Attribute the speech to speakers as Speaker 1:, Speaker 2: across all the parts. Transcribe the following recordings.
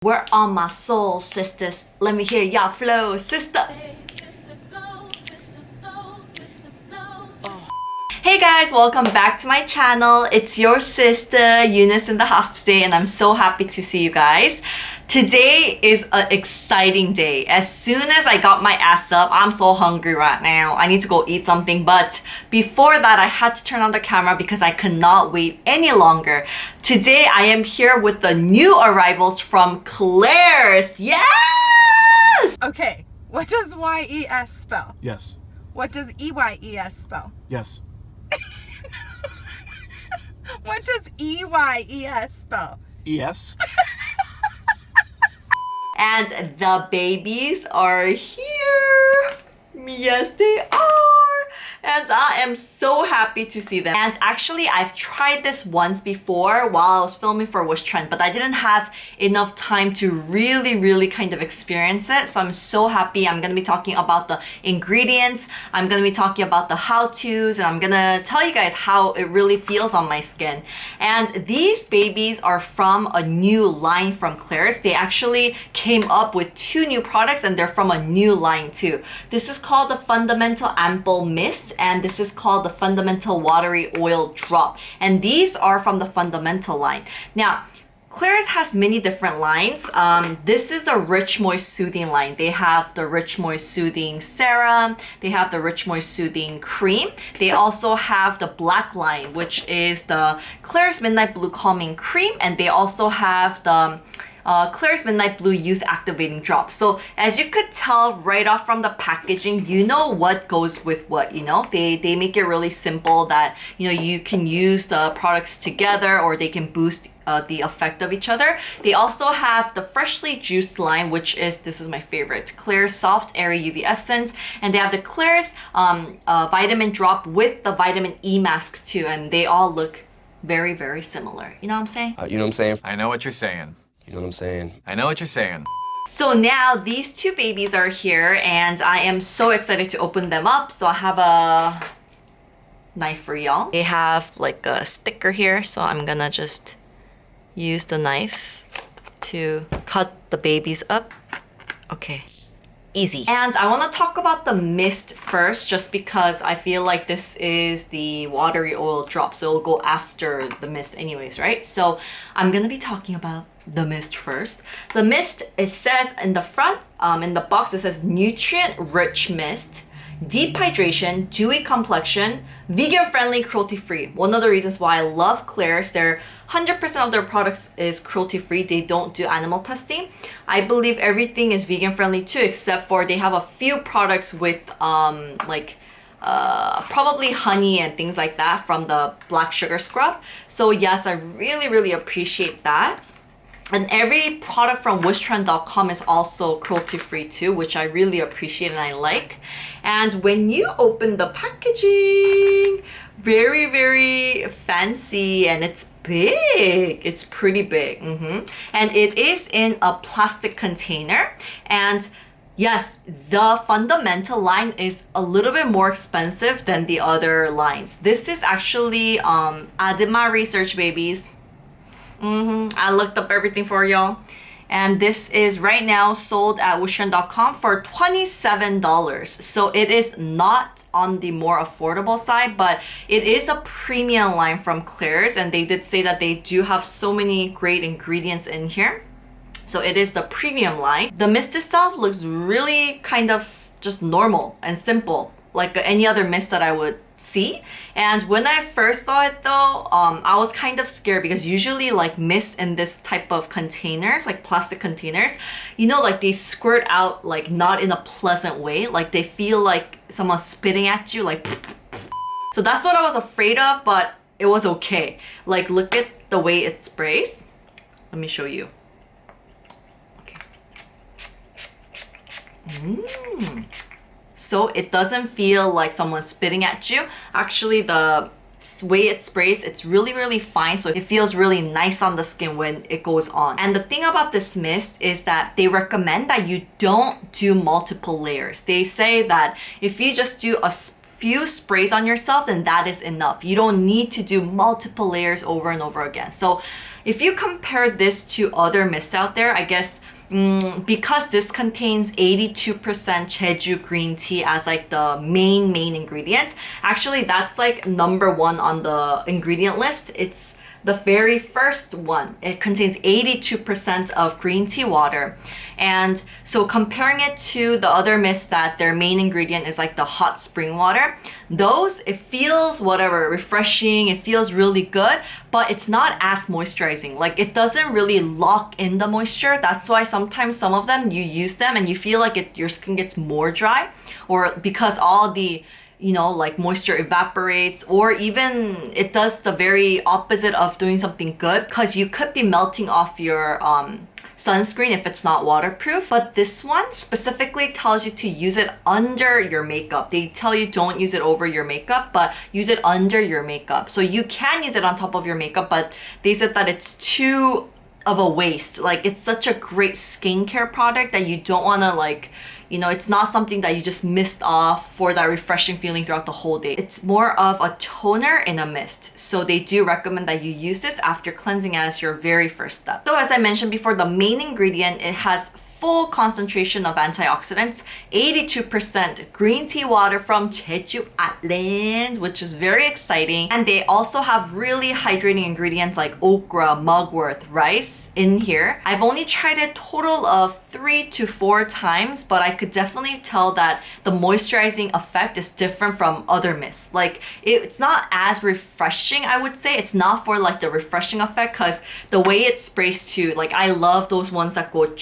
Speaker 1: We're on my soul, sisters. Let me hear y'all flow, sister. Hey guys, welcome back to my channel. It's your sister Eunice in the house today, and I'm so happy to see you guys. Today is an exciting day. As soon as I got my ass up, I'm so hungry right now. I need to go eat something, but before that, I had to turn on the camera because I could not wait any longer. Today, I am here with the new arrivals from Klairs. Yes!
Speaker 2: Okay, what does YES spell?
Speaker 3: Yes.
Speaker 2: What does EYES spell?
Speaker 3: Yes.
Speaker 2: What does EYES spell?
Speaker 3: Yes.
Speaker 1: And the babies are here. Yes, they are. And I am so happy to see them. And actually, I've tried this once before while I was filming for Wish Trend, but I didn't have enough time to really kind of experience it. So I'm so happy. I'm gonna be talking about the ingredients. I'm gonna be talking about the how-tos, and I'm gonna tell you guys how it really feels on my skin. And these babies are from a new line from Klairs. They actually came up with 2 new products, and they're from a new line too. This is called the Fundamental Ampule Mist, and this is called the Fundamental Watery Oil Drop. And these are from the Fundamental line. Now, Klairs has many different lines. This is the Rich Moist Soothing line. They have the Rich Moist Soothing Serum. They have the Rich Moist Soothing Cream. They also have the black line, which is the Klairs Midnight Blue Calming Cream. And they also have the Klairs Midnight Blue Youth Activating Drop. So as you could tell right off from the packaging, you know what goes with what, you know? They make it really simple that, you know, you can use the products together or they can boost the effect of each other. They also have the freshly juiced line, which is, this is my favorite, Klairs Soft Airy UV Essence. And they have the Klairs Vitamin Drop with the Vitamin E masks too. And they all look very similar. You know what I'm saying?
Speaker 4: You know what I'm saying?
Speaker 5: I know what you're saying.
Speaker 4: You know what I'm saying?
Speaker 5: I know what you're saying.
Speaker 1: So now these 2 babies are here, and I am so excited to open them up. So I have a knife for y'all. They have like a sticker here, so I'm gonna just use the knife to cut the babies up. Okay, easy. And I want to talk about the mist first, just because I feel like this is the watery oil drop, so it'll go after the mist anyways, right? So I'm gonna be talking about the mist first. The mist, it says in the front, in the box, it says nutrient rich mist, deep hydration, dewy complexion, vegan friendly, cruelty free. One of the reasons why I love Klairs, they're 100% of their products is cruelty free. They don't do animal testing. I believe everything is vegan friendly too, except for they have a few products with probably honey and things like that from the black sugar scrub. So yes, I really appreciate that. And every product from wishtrend.com is also cruelty-free too, which I really appreciate and I like. And when you open the packaging, very fancy, and it's big. It's pretty big. And it is in a plastic container. And yes, the Fundamental line is a little bit more expensive than the other lines. This is actually, I did my research, babies. I looked up everything for y'all. And this is right now sold at wishtrend.com for $27. So it is not on the more affordable side, but it is a premium line from Klairs. And they did say that they do have so many great ingredients in here. So it is the premium line. The mist itself looks really kind of just normal and simple, like any other mist that I would see. And when I first saw it though, I was kind of scared because usually like mist in this type of containers, like plastic containers, you know, like they squirt out like not in a pleasant way, like they feel like someone's spitting at you, like so that's what I was afraid of, but it was okay. Like look at the way it sprays. Let me show you. Okay. So it doesn't feel like someone's spitting at you. Actually, the way it sprays, it's really fine. So it feels really nice on the skin when it goes on. And the thing about this mist is that they recommend that you don't do multiple layers. They say that if you just do a few sprays on yourself, then that is enough. You don't need to do multiple layers over and over again. So if you compare this to other mists out there, I guess because this contains 82% Jeju green tea as like the main ingredient, actually that's like number one on the ingredient list. It's the very first one. It contains 82% of green tea water. And so comparing it to the other mists that their main ingredient is like the hot spring water, those, it feels whatever, refreshing, it feels really good, but it's not as moisturizing. Like it doesn't really lock in the moisture. That's why sometimes some of them, you use them and you feel like your skin gets more dry, or because all the like moisture evaporates, or even it does the very opposite of doing something good, because you could be melting off your sunscreen if it's not waterproof. But this one specifically tells you to use it under your makeup. They tell you don't use it over your makeup, but use it under your makeup. So you can use it on top of your makeup, but they said that it's too of a waste. Like it's such a great skincare product that you don't want to like, it's not something that you just mist off for that refreshing feeling throughout the whole day. It's more of a toner in a mist. So they do recommend that you use this after cleansing as your very first step. So as I mentioned before, the main ingredient, it has full concentration of antioxidants, 82% green tea water from Jeju Island, which is very exciting. And they also have really hydrating ingredients like okra, mugwort, rice in here. I've only tried it total of 3 to 4 times, but I could definitely tell that the moisturizing effect is different from other mists. Like it's not as refreshing, I would say. It's not for like the refreshing effect, because the way it sprays too, like I love those ones that go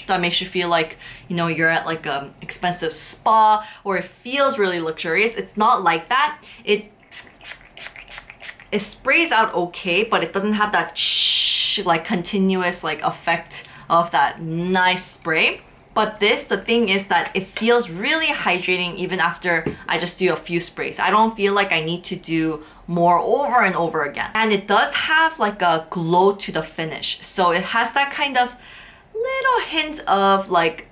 Speaker 1: that makes you feel like you're at like a expensive spa, or it feels really luxurious. It's not like that. It sprays out okay, but it doesn't have that like continuous like effect of that nice spray. But the thing is that it feels really hydrating even after I just do a few sprays. I don't feel like I need to do more over and over again. And it does have like a glow to the finish. So it has that kind of little hint of like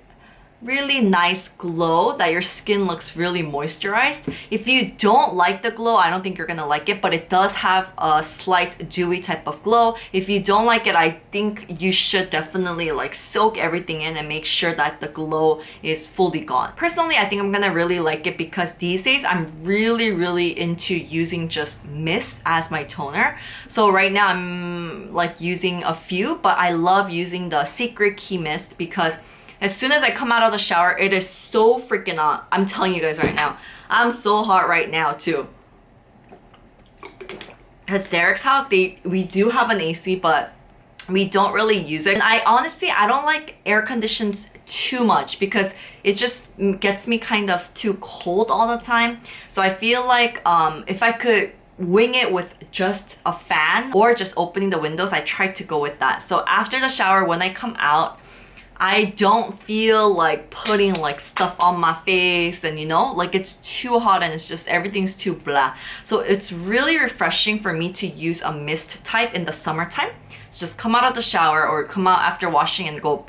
Speaker 1: really nice glow, that your skin looks really moisturized. If you don't like the glow, I don't think you're gonna like it, but it does have a slight dewy type of glow. If you don't like it, I think you should definitely like soak everything in and make sure that the glow is fully gone. Personally, I think I'm gonna really like it because these days I'm really into using just mist as my toner. So right now I'm like using a few, but I love using the Secret Key mist because as soon as I come out of the shower, it is so freaking hot. I'm telling you guys right now. I'm so hot right now too. Because Derek's house, we do have an AC, but we don't really use it. And I don't like air conditions too much because it just gets me kind of too cold all the time. So I feel like if I could wing it with just a fan or just opening the windows, I try to go with that. So after the shower, when I come out, I don't feel like putting like stuff on my face and like it's too hot and it's just everything's too blah. So it's really refreshing for me to use a mist type in the summertime. Just come out of the shower or come out after washing and go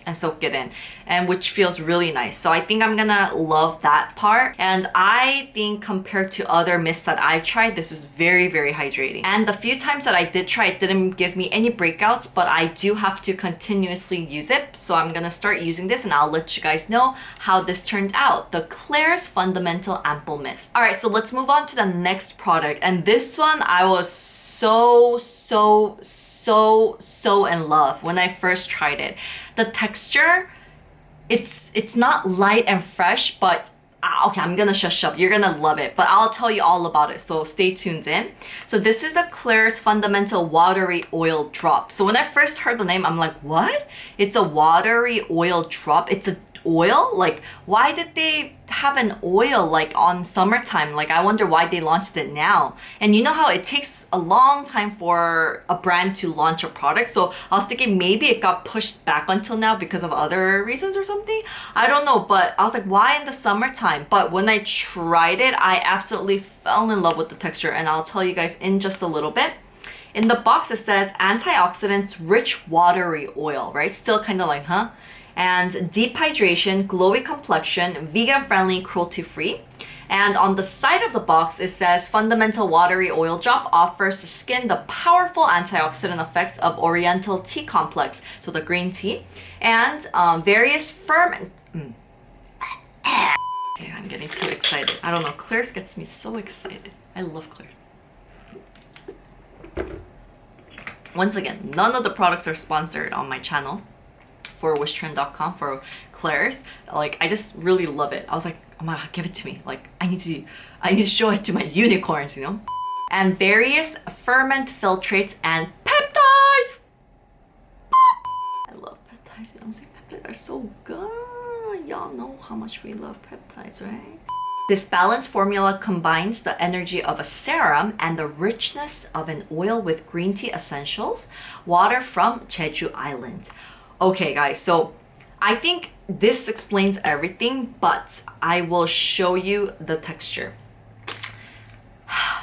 Speaker 1: and soak it in, and which feels really nice. So I think I'm gonna love that part. And I think compared to other mists that I've tried, this is very hydrating. And the few times that I did try, it didn't give me any breakouts, but I do have to continuously use it. So I'm gonna start using this and I'll let you guys know how this turned out. The Klairs Fundamental Ample Mist. All right, so let's move on to the next product. And this one I was so in love when I first tried it. The texture, it's not light and fresh, but okay, I'm gonna shush up. You're gonna love it, but I'll tell you all about it, so stay tuned in. So this is the Klairs Fundamental Watery Oil Drop. So when I first heard the name, I'm like, what? It's a watery oil drop. It's a oil? Like, why did they have an oil like on summertime? Like, I wonder why they launched it now. And you know how it takes a long time for a brand to launch a product, so I was thinking maybe it got pushed back until now because of other reasons or something. I don't know, but I was like, why in the summertime? But when I tried it, I absolutely fell in love with the texture, and I'll tell you guys in just a little bit. In the box it says antioxidants rich watery oil, right? Still kind of like, huh? And deep hydration, glowy complexion, vegan-friendly, cruelty-free. And on the side of the box, it says Fundamental Watery Oil Drop offers the skin the powerful antioxidant effects of Oriental Tea Complex, so the green tea, and various ferment. Okay, I'm getting too excited. I don't know, Klairs gets me so excited. I love Klairs. Once again, none of the products are sponsored on my channel for wishtrend.com for Klairs. Like, I just really love it. I was like, oh my god, give it to me. Like, I need to show it to my unicorns, you know? And various ferment filtrates and peptides. I love peptides. You know what I'm saying? Peptides are so good. Y'all know how much we love peptides, right? This balanced formula combines the energy of a serum and the richness of an oil with green tea essentials, water from Jeju Island. Okay, guys, so I think this explains everything, but I will show you the texture.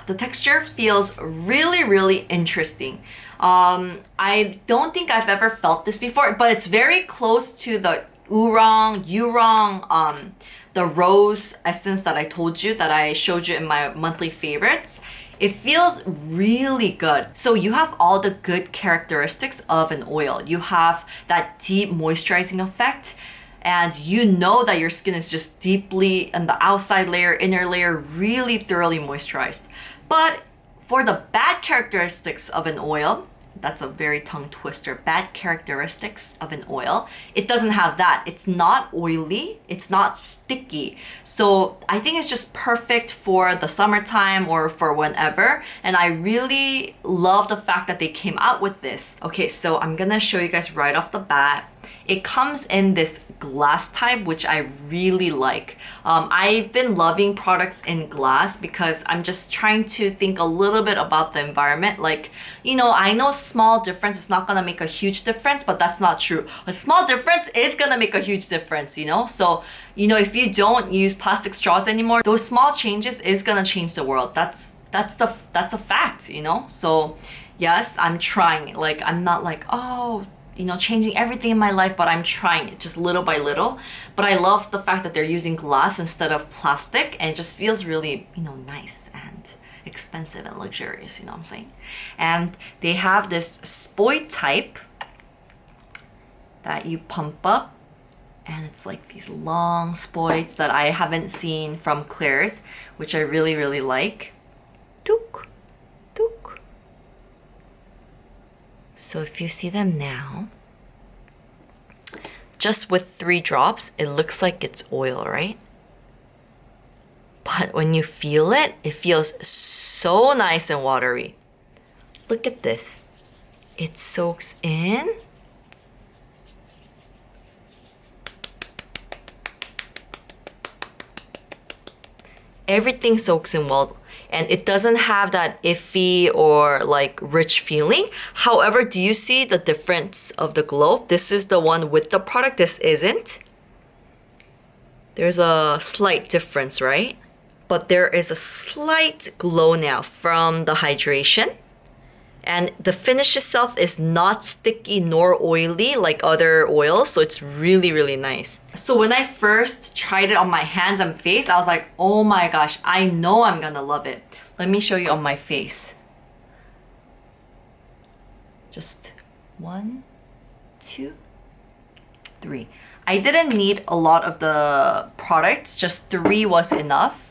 Speaker 1: The texture feels really, really interesting. I don't think I've ever felt this before, but it's very close to the Yurong, the rose essence that I told you, that I showed you in my monthly favorites. It feels really good. So you have all the good characteristics of an oil. You have that deep moisturizing effect, and you know that your skin is just deeply in the outside layer, inner layer, really thoroughly moisturized. But for the bad characteristics of an oil, that's a very tongue twister, bad characteristics of an oil, it doesn't have that. It's not oily, it's not sticky. So I think it's just perfect for the summertime or for whenever. And I really love the fact that they came out with this. Okay, so I'm gonna show you guys right off the bat. It comes in this glass type, which I really like. I've been loving products in glass because I'm just trying to think a little bit about the environment. Like, you know, I know small difference is not gonna make a huge difference, but that's not true. A small difference is gonna make a huge difference, you know? So, you know, if you don't use plastic straws anymore, those small changes is gonna change the world. That's a fact, you know? So yes, I'm trying. Like, I'm not like, oh, you know, changing everything in my life, but I'm trying it just little by little. But I love the fact that they're using glass instead of plastic, and it just feels really, you know, nice and expensive and luxurious, you know what I'm saying? And they have this spoit type that you pump up, and it's like these long spoits that I haven't seen from Klairs, which I really, really like. Took, took. So if you see them now, just with 3 drops, it looks like it's oil, right? But when you feel it, it feels so nice and watery. Look at this. It soaks in. Everything soaks in well. And it doesn't have that iffy or like rich feeling. However, do you see the difference of the glow? This is the one with the product, this isn't. There's a slight difference, right? But there is a slight glow now from the hydration. And the finish itself is not sticky nor oily like other oils, so it's really, really nice. So when I first tried it on my hands and face, I was like, oh my gosh, I know I'm gonna love it. Let me show you on my face. Just 1, 2, 3. I didn't need a lot of the products, just 3 was enough.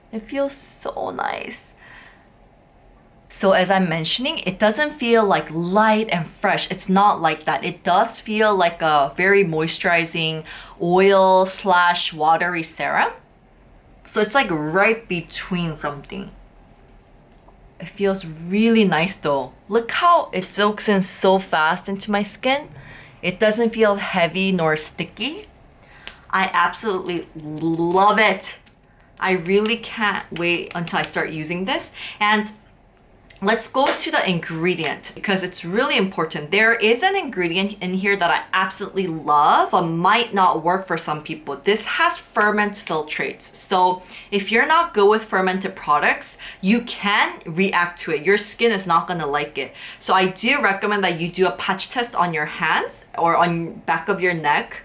Speaker 1: It feels so nice. So as I'm mentioning, it doesn't feel like light and fresh. It's not like that. It does feel like a very moisturizing oil / watery serum. So it's like right between something. It feels really nice though. Look how it soaks in so fast into my skin. It doesn't feel heavy nor sticky. I absolutely love it. I really can't wait until I start using this. And let's go to the ingredient because it's really important. There is an ingredient in here that I absolutely love but might not work for some people. This has ferment filtrates. So if you're not good with fermented products, you can react to it. Your skin is not gonna like it. So I do recommend that you do a patch test on your hands or on back of your neck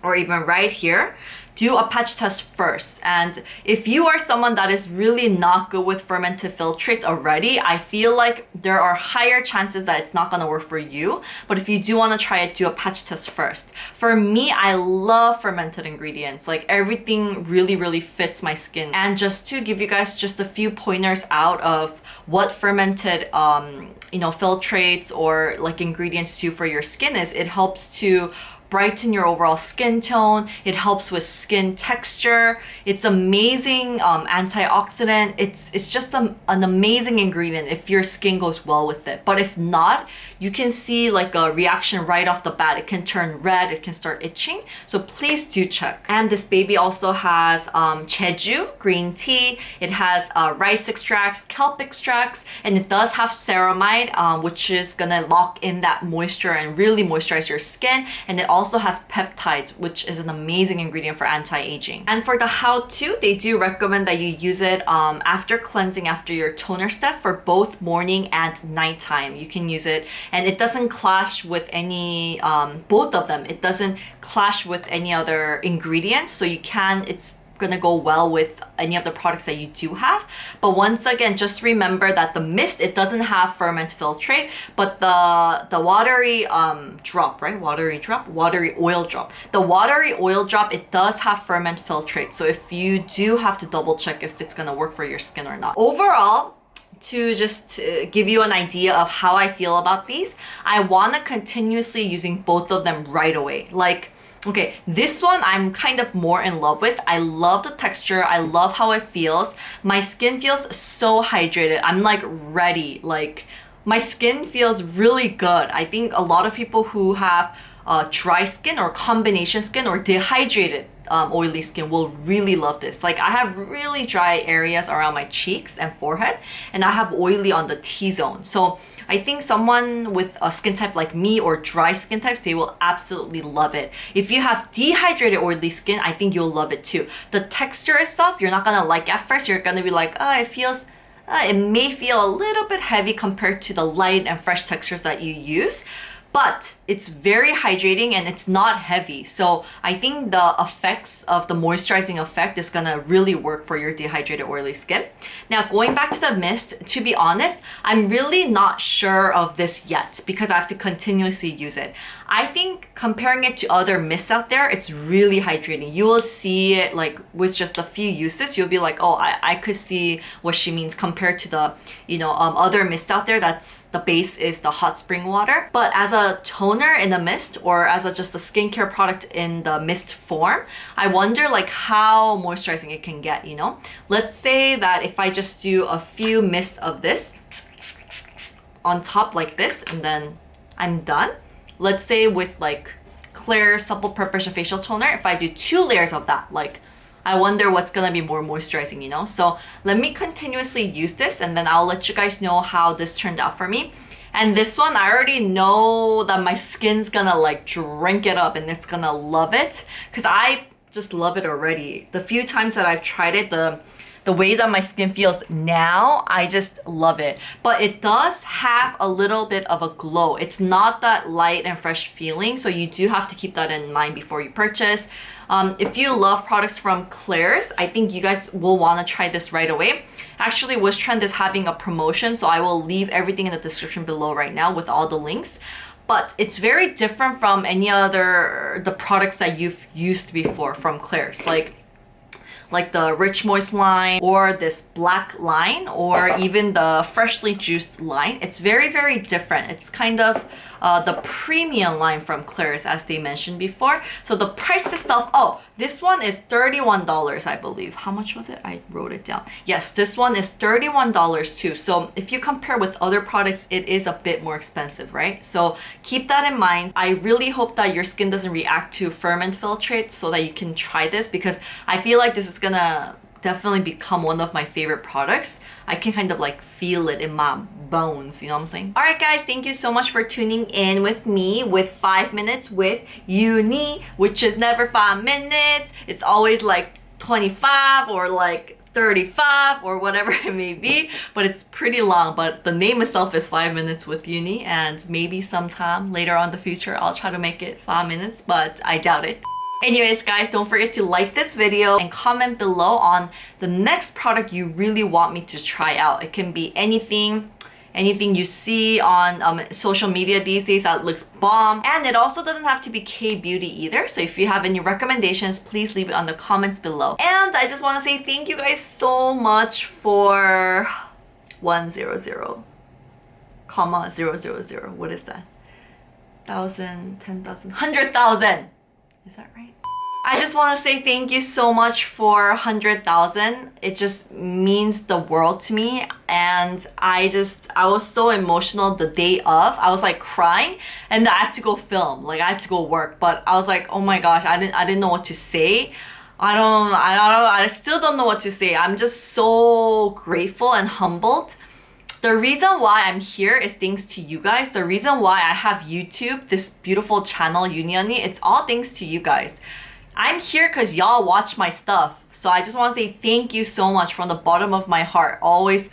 Speaker 1: or even right here. Do a patch test first. And if you are someone that is really not good with fermented filtrates already, I feel like there are higher chances that it's not gonna work for you. But if you do wanna try it, do a patch test first. For me, I love fermented ingredients. Like everything really, really fits my skin. And just to give you guys just a few pointers out of what fermented filtrates or like ingredients do for your skin is, it helps to brighten your overall skin tone. It helps with skin texture. It's amazing antioxidant. It's just an amazing ingredient if your skin goes well with it. But if not, you can see like a reaction right off the bat. It can turn red, it can start itching. So please do check. And this baby also has jeju green tea. It has rice extracts, kelp extracts, and it does have ceramide, which is gonna lock in that moisture and really moisturize your skin. And it also has peptides, which is an amazing ingredient for anti-aging. And for the how-to, they do recommend that you use it after cleansing, after your toner step for both morning and nighttime. You can use it and it doesn't clash with any, both of them. It doesn't clash with any other ingredients. So you can, it's gonna go well with any of the products that you do have. But once again, just remember that the mist, it doesn't have ferment filtrate, but the watery drop, right? Watery oil drop. The watery oil drop, it does have ferment filtrate. So if you do have to double check if it's gonna work for your skin or not. Overall, to just give you an idea of how I feel about these, I wanna continuously using both of them right away. Like, okay, this one I'm kind of more in love with. I love the texture. I love how it feels. My skin feels so hydrated. I'm like ready. Like my skin feels really good. I think a lot of people who have dry skin or combination skin or dehydrated oily skin will really love this. Like I have really dry areas around my cheeks and forehead, and I have oily on the T-zone. So I think someone with a skin type like me or dry skin types, they will absolutely love it. If you have dehydrated oily skin, I think you'll love it too. The texture itself, you're not gonna like at first. You're gonna be like, oh, it feels, it may feel a little bit heavy compared to the light and fresh textures that you use. But it's very hydrating and it's not heavy. So I think the effects of the moisturizing effect is gonna really work for your dehydrated oily skin. Now going back to the mist, to be honest, I'm really not sure of this yet because I have to continuously use it. I think comparing it to other mists out there, it's really hydrating. You will see it like with just a few uses, you'll be like, oh, I could see what she means compared to the, other mists out there. That's the base is the hot spring water. But as a toner in a mist or as just a skincare product in the mist form, I wonder like how moisturizing it can get, Let's say that if I just do a few mists of this on top like this and then I'm done. Let's say with like Klairs Supple Preparation Facial Toner, if I do 2 layers of that, like I wonder what's gonna be more moisturizing, So let me continuously use this and then I'll let you guys know how this turned out for me. And this one, I already know that my skin's gonna like drink it up and it's gonna love it because I just love it already. The few times that I've tried it, the way that my skin feels now, I just love it. But it does have a little bit of a glow. It's not that light and fresh feeling, so you do have to keep that in mind before you purchase. If you love products from Klairs, I think you guys will want to try this right away. Actually, Wishtrend is having a promotion, so I will leave everything in the description below right now with all the links. But it's very different from any other the products that you've used before from Klairs. Like the Rich Moist line or this black line or even the freshly juiced line. It's very, very different. It's kind of the premium line from Klairs as they mentioned before. So the price itself, oh, this one is $31, I believe. How much was it? I wrote it down. Yes, this one is $31 too. So if you compare with other products, it is a bit more expensive, right? So keep that in mind. I really hope that your skin doesn't react to ferment filtrates so that you can try this because I feel like this is gonna definitely become one of my favorite products. I can kind of like feel it in my bones, you know what I'm saying? Alright guys, thank you so much for tuning in with me with 5 minutes with EUNI, which is never 5 minutes. It's always like 25 or like 35 or whatever it may be, but it's pretty long. But the name itself is 5 minutes with EUNI, and maybe sometime later on in the future I'll try to make it 5 minutes, but I doubt it. Anyways guys, don't forget to like this video and comment below on the next product you really want me to try out. It can be anything you see on social media these days that looks bomb. And it also doesn't have to be K-beauty either. So if you have any recommendations, please leave it on the comments below. And I just want to say thank you guys so much for 100, comma 000. What is that? 1,000, 10,000, 100,000. Is that right? I just want to say thank you so much for 100,000. It just means the world to me, and I was so emotional the day of. I was like crying, and I had to go film. Like I had to go work, but I was like, oh my gosh, I didn't know what to say. I still don't know what to say. I'm just so grateful and humbled. The reason why I'm here is thanks to you guys. The reason why I have YouTube, this beautiful channel, EuniUnni, it's all thanks to you guys. I'm here because y'all watch my stuff. So I just want to say thank you so much from the bottom of my heart. Always,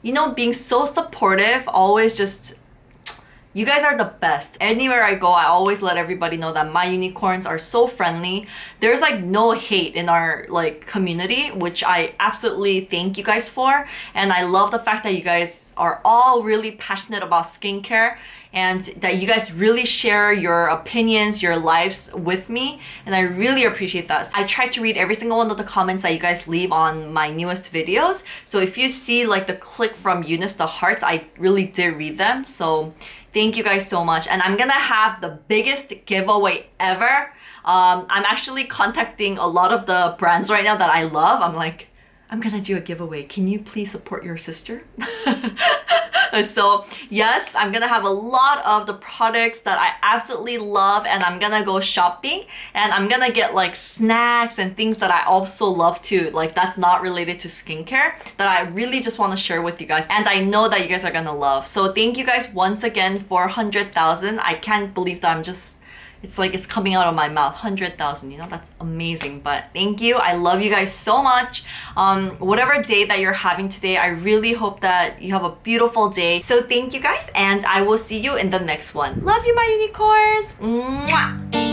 Speaker 1: you know, being so supportive, always just, you guys are the best. Anywhere I go, I always let everybody know that my unicorns are so friendly. There's like no hate in our like community, which I absolutely thank you guys for. And I love the fact that you guys are all really passionate about skincare, and that you guys really share your opinions, your lives with me, and I really appreciate that. I try to read every single one of the comments that you guys leave on my newest videos. So if you see like the click from Eunice, the hearts, I really did read them. So thank you guys so much. And I'm gonna have the biggest giveaway ever. I'm actually contacting a lot of the brands right now that I love. I'm like, I'm gonna do a giveaway. Can you please support your sister? So yes, I'm gonna have a lot of the products that I absolutely love, and I'm gonna go shopping, and I'm gonna get like snacks and things that I also love too, like that's not related to skincare, that I really just want to share with you guys, and I know that you guys are gonna love. So thank you guys once again for 100,000. I can't believe that it's like it's coming out of my mouth. 100,000, you know, that's amazing. But thank you. I love you guys so much. Whatever day that you're having today, I really hope that you have a beautiful day. So thank you guys, and I will see you in the next one. Love you, my unicorns. Mwah!